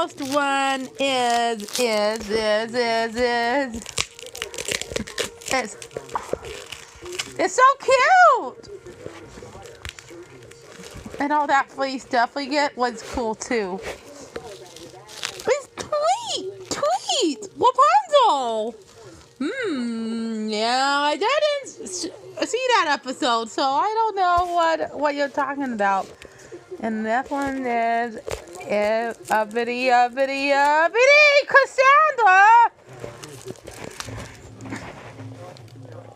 most one is. It's so cute. And all that fleece stuff we get was cool too. It's Tweet, Rapunzel. Yeah, I didn't see that episode, so I don't know what you're talking about. And that one is uppity, Cassandra.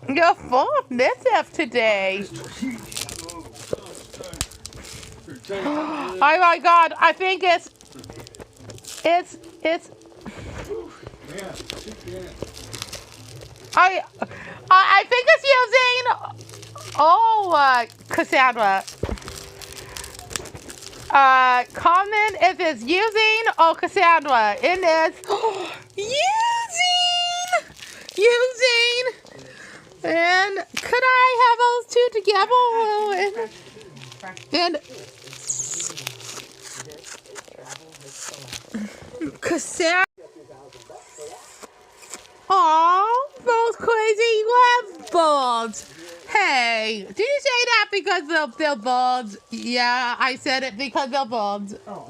You're full of mischief today. Oh my God! I think it's. I think it's using. Cassandra. Comment if it's using Cassandra. It is using. And could I have those two together? And Cassandra. Aw, those crazy love bulbs. Hey, did you say that because they're bulbs? Yeah, I said it because they're bulbs. Oh,